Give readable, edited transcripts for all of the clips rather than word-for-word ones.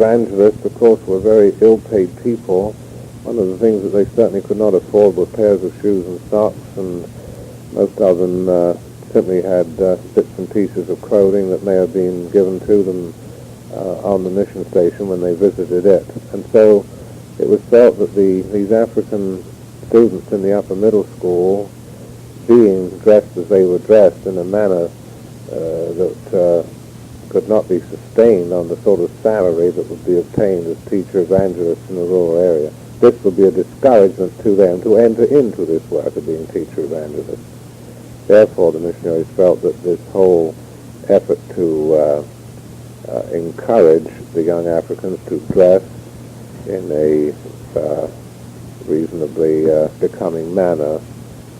Evangelists, of course, were very ill-paid people. One of the things that they certainly could not afford were pairs of shoes and socks, and most of them simply had bits and pieces of clothing that may have been given to them on the mission station when they visited it. And so it was felt that these African students in the upper middle school, being dressed as they were dressed in a manner that could not be sustained on the sort of salary that would be obtained as teacher evangelists in a rural area, this would be a discouragement to them to enter into this work of being teacher evangelists. Therefore, the missionaries felt that this whole effort to encourage the young Africans to dress in a reasonably becoming manner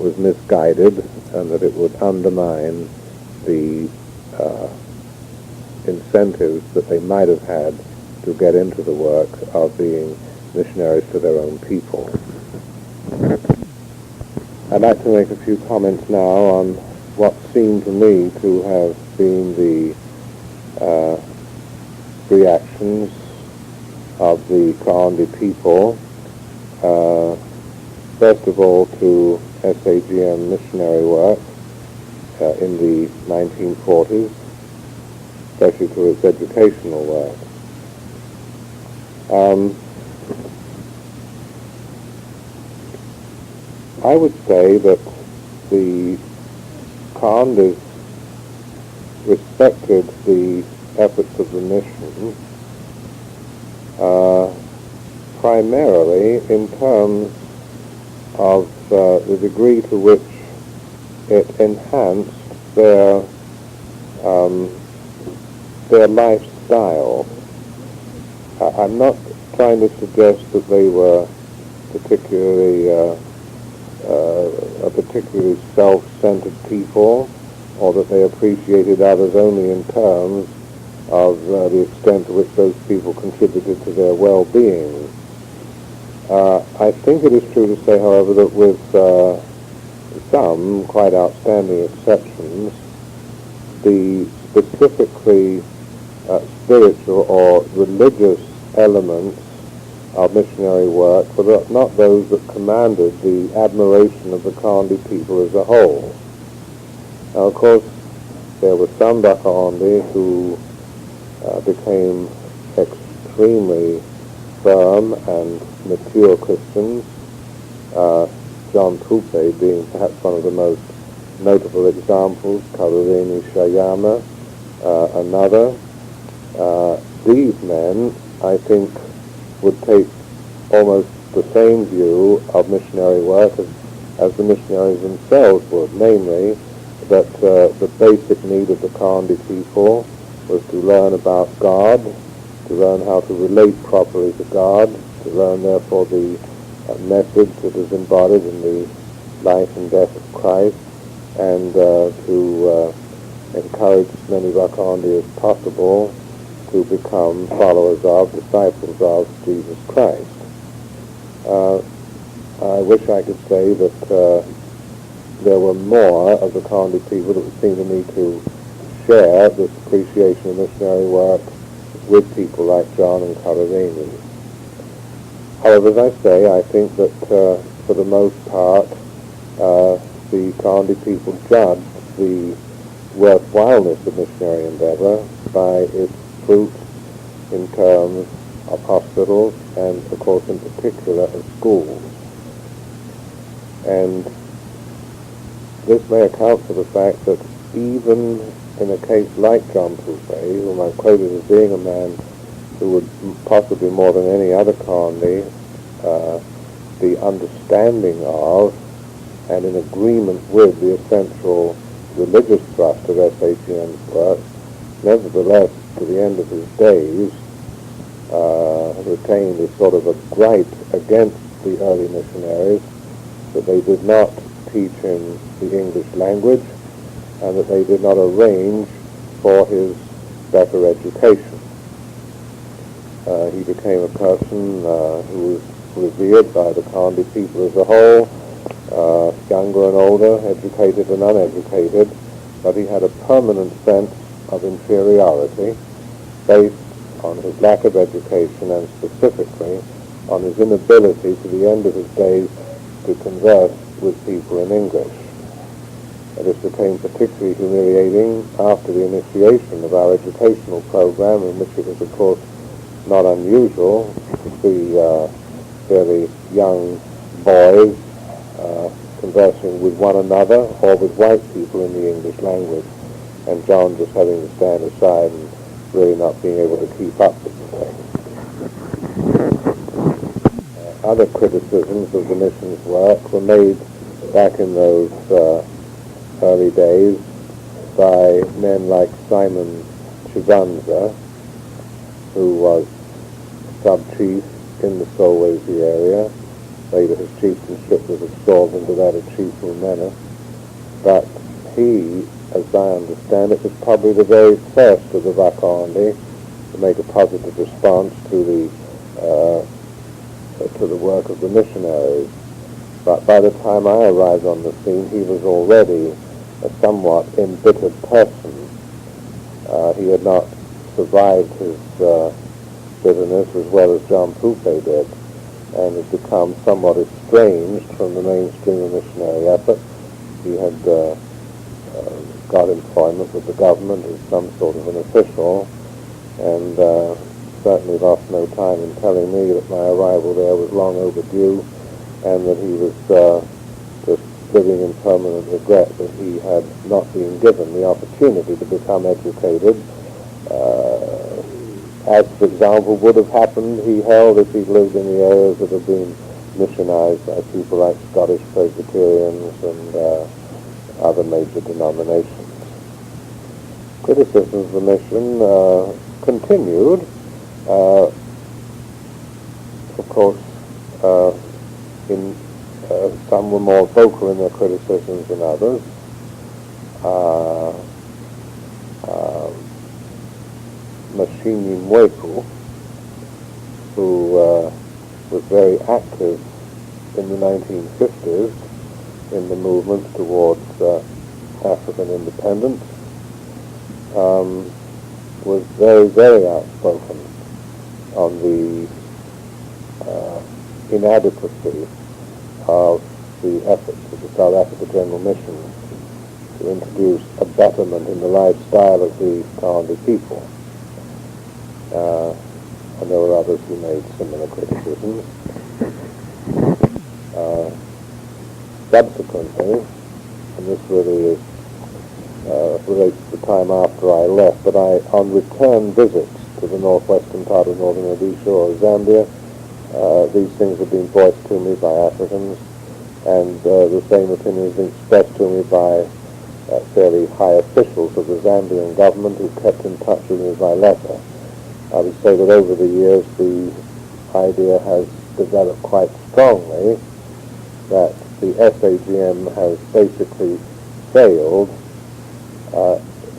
was misguided, and that it would undermine the incentives that they might have had to get into the work of being missionaries to their own people. I'd like to make a few comments now on what seemed to me to have been the reactions of the Kaandi people, first of all to SAGM missionary work in the 1940s, especially to its educational work. I would say that the Kaandis respected the efforts of the mission primarily in terms of the degree to which it enhanced their lifestyle. I'm not trying to suggest that they were particularly a particularly self-centered people, or that they appreciated others only in terms of the extent to which those people contributed to their well-being. I think it is true to say, however, that with some quite outstanding exceptions, the specifically spiritual or religious elements of missionary work were not those that commanded the admiration of the Kaandi people as a whole. Now, of course, there were some Bakaandi who became extremely firm and mature Christians, John Tupe being perhaps one of the most notable examples, Karurini Shayama another. These men, I think, would take almost the same view of missionary work as the missionaries themselves would, namely that the basic need of the Kaandi people was to learn about God, to learn how to relate properly to God, to learn therefore the message that is embodied in the life and death of Christ, and to encourage as many Bakaandi as possible to become followers of, disciples of Jesus Christ. I wish I could say that there were more of the Kaandi people that would seem to me to share this appreciation of missionary work with people like John and Karurini. However, as I say, I think that for the most part, the Kaandi people judged the worthwhileness of missionary endeavor by its fruit in terms of hospitals and, of course, in particular, of schools. And this may account for the fact that even in a case like John Tupe, whom I quoted as being a man who would possibly more than any other Kaandi be understanding of and in agreement with the essential religious thrust of SAGM's work, nevertheless, to the end of his days, retained a sort of a gripe against the early missionaries that they did not teach in the English language and that they did not arrange for his better education. He became a person who was revered by the Kaandi people as a whole, younger and older, educated and uneducated, but he had a permanent sense of inferiority based on his lack of education and specifically on his inability to the end of his days to converse with people in English. This became particularly humiliating after the initiation of our educational program, in which it was, of course, not unusual to see fairly young boys conversing with one another or with white people in the English language, and John just having to stand aside and really not being able to keep up with the thing. Other criticisms of the mission's work were made back in those early days by men like Simon Chivanza, who was sub-chief in the Solwayse area. Later his chieftainship was absorbed into that of Chief Rumena. But he, as I understand it, was probably the very first of the Vakandi to make a positive response to the work of the missionaries. But by the time I arrived on the scene, he was already a somewhat embittered person. He had not survived his bitterness as well as John Poupe did, and had become somewhat estranged from the mainstream of missionary effort. He had got employment with the government as some sort of an official, and certainly lost no time in telling me that my arrival there was long overdue, and that he was just living in permanent regret that he had not been given the opportunity to become educated, as, for example, would have happened, he held, if he lived in the areas that have been missionized by people like Scottish Presbyterians and other major denominations. Criticisms of the mission continued. Of course, some were more vocal in their criticisms than others. Mashini Mweku, who was very active in the 1950s in the movement towards African independence, was very, very outspoken on the inadequacy of the efforts of the South Africa General Mission to introduce a betterment in the lifestyle of the Kaandi people. And there were others who made similar criticisms. Subsequently, and this really is relates to the time after I left, but on return visits to the northwestern part of northern Rhodesia or Zambia, these things have been voiced to me by Africans, and the same opinion has been expressed to me by fairly high officials of the Zambian government who kept in touch with me by letter. I would say that over the years the idea has developed quite strongly that the SAGM has basically failed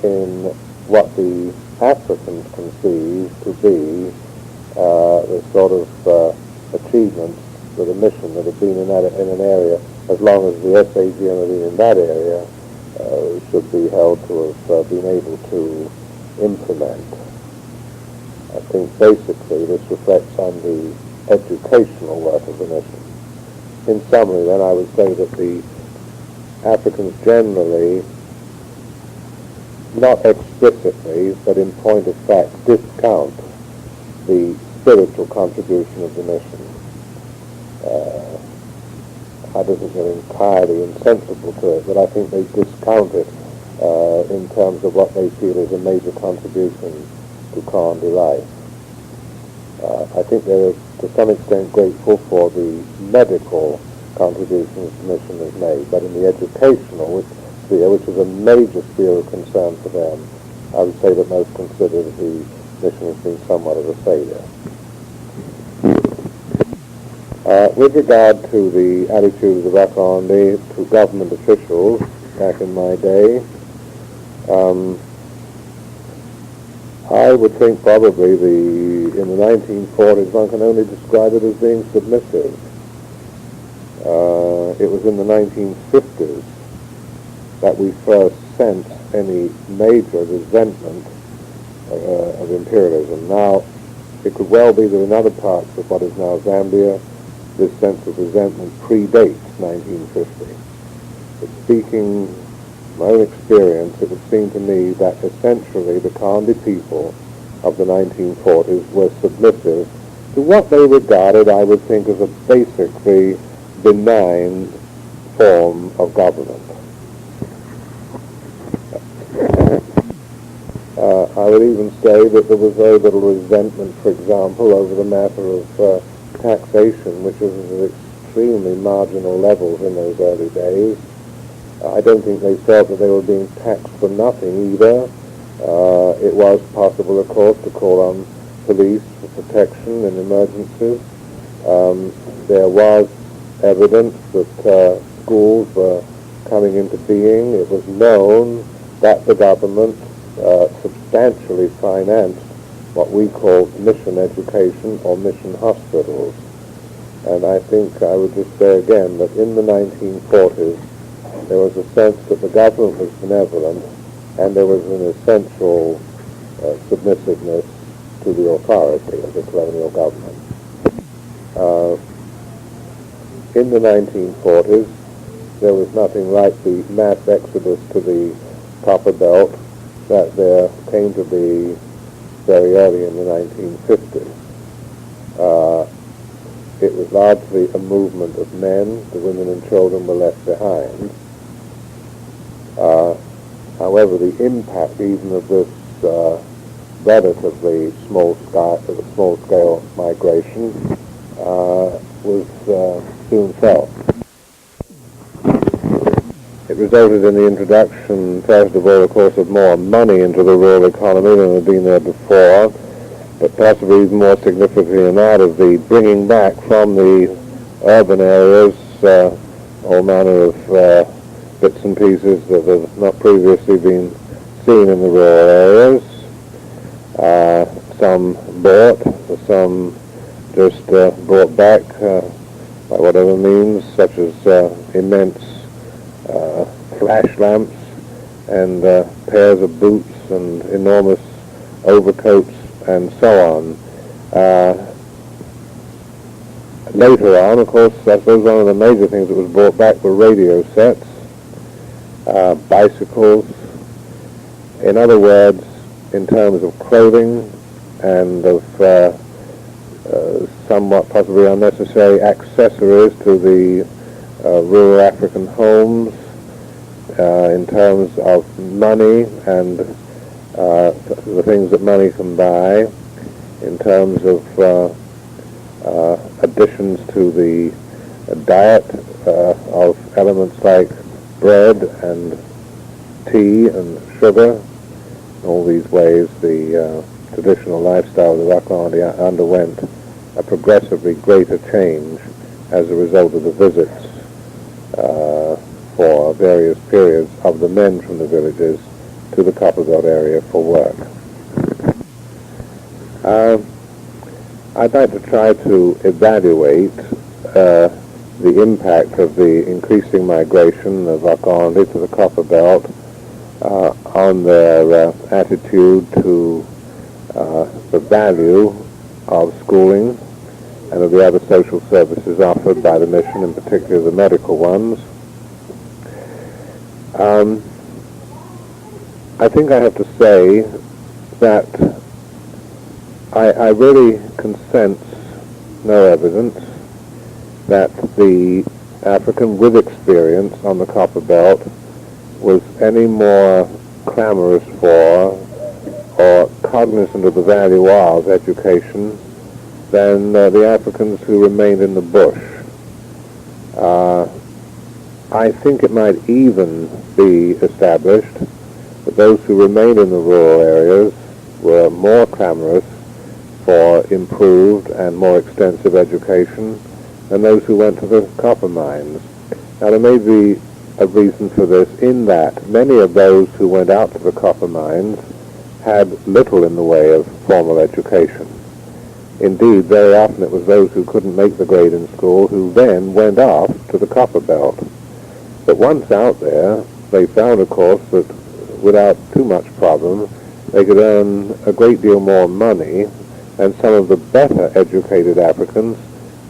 in what the Africans conceive to be the sort of achievements for the mission that have been in an area, as long as the SAGM have been in that area, should be held to have been able to implement. I think basically this reflects on the educational work of the mission. In summary, then, I would say that the Africans generally, not explicitly, but in point of fact, discount the spiritual contribution of the mission. I don't think they're entirely insensible to it, but I think they discount it in terms of what they feel is a major contribution to Kaandi life. I think they're to some extent grateful for the medical contributions the mission has made, but in the educational sphere, which is a major sphere of concern for them, I would say that most consider the mission has been somewhat of a failure. With regard to the attitude of the Vakandi to government officials back in my day, I would think probably in the 1940s one can only describe it as being submissive. It was in the 1950s that we first sensed any major resentment of imperialism. Now, it could well be that in other parts of what is now Zambia, this sense of resentment predates 1950. But speaking my own experience, it would seem to me that essentially the Kandi people of the 1940s were submissive to what they regarded, I would think, as a basically benign form of government. I would even say that there was very little resentment, for example, over the matter of taxation, which was at extremely marginal levels in those early days. I don't think they felt that they were being taxed for nothing either. It was possible, of course, to call on police for protection in emergencies. There was evidence that schools were coming into being. It was known that the government substantially financed what we call mission education or mission hospitals. And I think I would just say again that in the 1940s there was a sense that the government was benevolent and there was an essential submissiveness to the authority of the colonial government. In the 1940s there was nothing like the mass exodus to the Copper Belt that there came to be very early in the 1950s. It was largely a movement of men. The women and children were left behind. However, the impact even of this relatively small-scale migration was soon felt. It resulted in the introduction, first of all, of course, of more money into the rural economy than had been there before, but possibly even more significantly than that, of the bringing back from the urban areas all manner of bits and pieces that have not previously been seen in the rural areas. Some bought, some just brought back by whatever means, such as immense flash lamps and pairs of boots and enormous overcoats and so on. Later on, of course, I suppose one of the major things that was brought back were radio sets, bicycles. In other words, in terms of clothing and of somewhat possibly unnecessary accessories to the rural African homes, in terms of money and the things that money can buy, in terms of additions to the diet of elements like bread and tea and sugar. All these ways the traditional lifestyle of the Rocklandia underwent a progressively greater change as a result of the visits for various periods of the men from the villages to the Copper Belt area for work. I'd like to try to evaluate the impact of the increasing migration of Rocklandia to the Copper Belt on their attitude to the value of schooling and of the other social services offered by the mission, in particular the medical ones. I think I have to say that I really can sense no evidence that the African with experience on the Copper Belt was any more clamorous for or cognizant of the value of education than the Africans who remained in the bush. I think it might even be established that those who remained in the rural areas were more clamorous for improved and more extensive education than those who went to the copper mines. Now, there may be a reason for this in that many of those who went out to the copper mines had little in the way of formal education. Indeed, very often it was those who couldn't make the grade in school who then went off to the Copper Belt. But once out there, they found, of course, that without too much problem, they could earn a great deal more money and some of the better educated Africans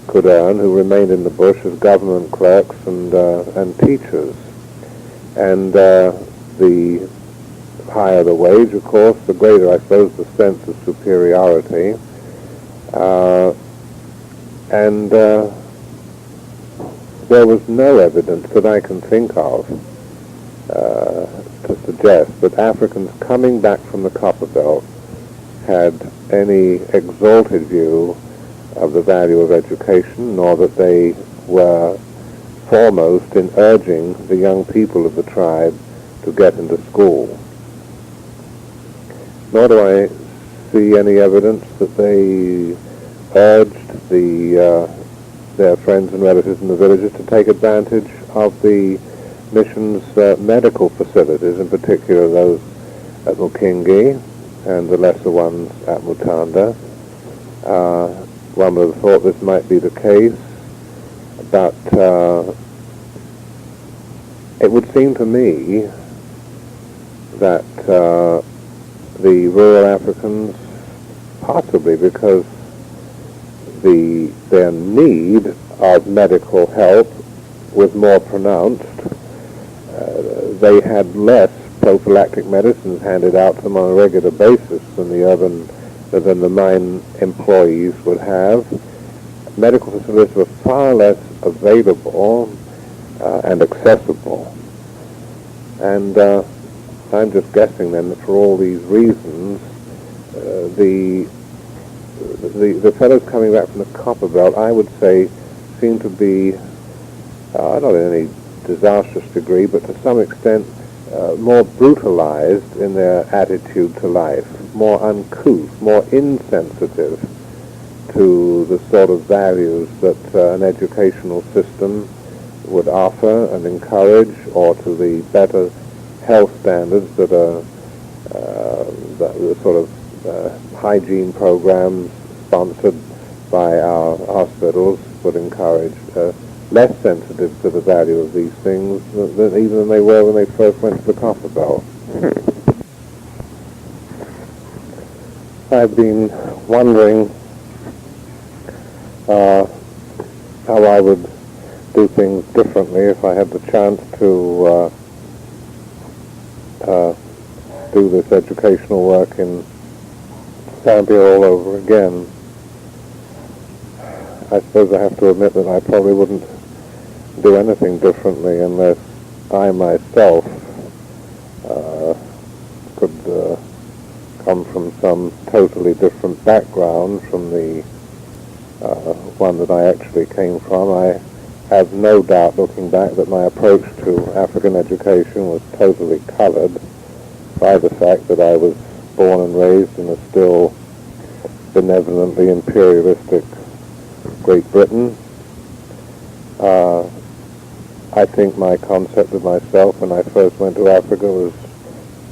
could earn, who remained in the bush as government clerks and teachers. And the higher the wage, of course, the greater, I suppose, the sense of superiority. And there was no evidence that I can think of to suggest that Africans coming back from the Copper Belt had any exalted view of the value of education, nor that they were foremost in urging the young people of the tribe to get into school. Nor do I see any evidence that they urged their friends and relatives in the villages to take advantage of the mission's medical facilities, in particular those at Mukingi and the lesser ones at Mutanda. One would have thought this might be the case, but it would seem to me that the rural Africans, possibly because their need of medical help was more pronounced, they had less prophylactic medicines handed out to them on a regular basis than the mine employees would have. Medical facilities were far less available and accessible. And I'm just guessing then that for all these reasons, the fellows coming back from the Copper Belt, I would say, seem to be, not in any disastrous degree, but to some extent more brutalized in their attitude to life, more uncouth, more insensitive to the sort of values that an educational system would offer and encourage, or to the better health standards that are the sort of hygiene programs sponsored by our hospitals would encourage, less sensitive to the value of these things than even they were when they first went to the Copper Belt. I've been wondering how I would do things differently if I had the chance to do this educational work in Zambia all over again. I suppose I have to admit that I probably wouldn't do anything differently unless I myself could come from some totally different background from the one that I actually came from. I have no doubt, looking back, that my approach to African education was totally colored by the fact that I was born and raised in a still benevolently imperialistic Great Britain. I think my concept of myself when I first went to Africa was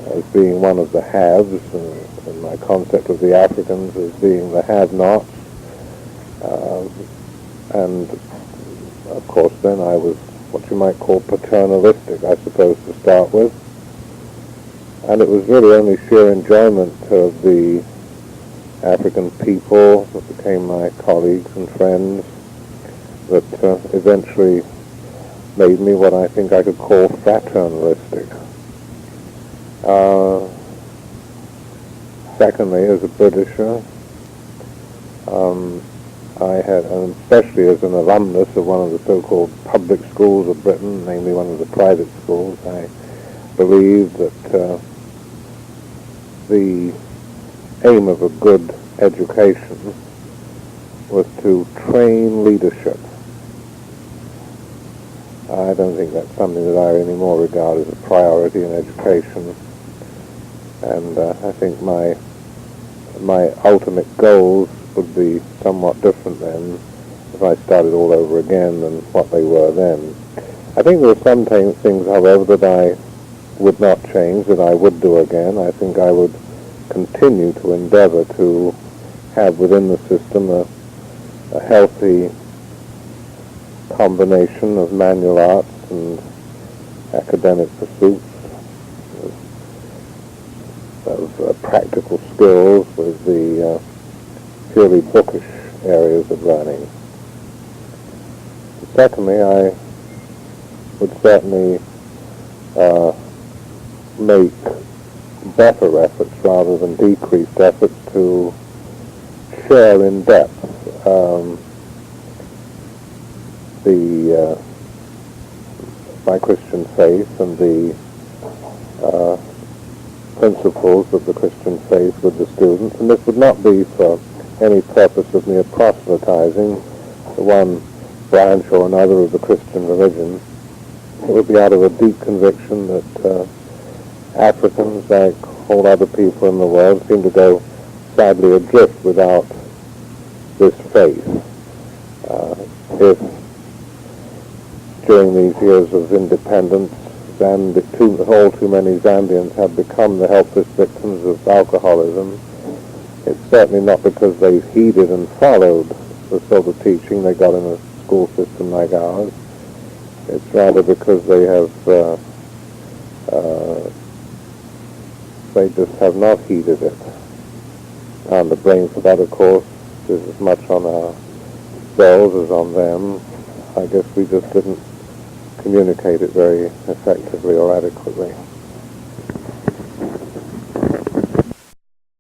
as being one of the haves, and my concept of the Africans as being the have-nots. And of course then I was what you might call paternalistic, I suppose, to start with. And it was really only sheer enjoyment of the African people that became my colleagues and friends that eventually made me what I think I could call fraternalistic. Secondly, as a Britisher, I had, and especially as an alumnus of one of the so-called public schools of Britain, namely one of the private schools, I believed that the aim of a good education was to train leadership. I don't think that's something that I anymore regard as a priority in education, and I think my ultimate goals would be somewhat different then if I started all over again than what they were then. I think there are some things, however, that I would not change, that I would do again. I think I would continue to endeavor to have within the system a healthy combination of manual arts and academic pursuits, of practical skills with the purely bookish areas of learning. Secondly, I would certainly make better efforts rather than decreased efforts to share in depth my Christian faith and the principles of the Christian faith with the students, and this would not be for any purpose of mere proselytizing to one branch or another of the Christian religion. It would be out of a deep conviction that Africans, like all other people in the world, seem to go sadly adrift without this faith. If during these years of independence all too many Zambians have become the helpless victims of alcoholism, it's certainly not because they've heeded and followed the sort of teaching they got in a school system like ours. It's rather because they have they just have not heeded it. And the blame for that, of course, is as much on ourselves as on them. I guess we just didn't communicate it very effectively or adequately.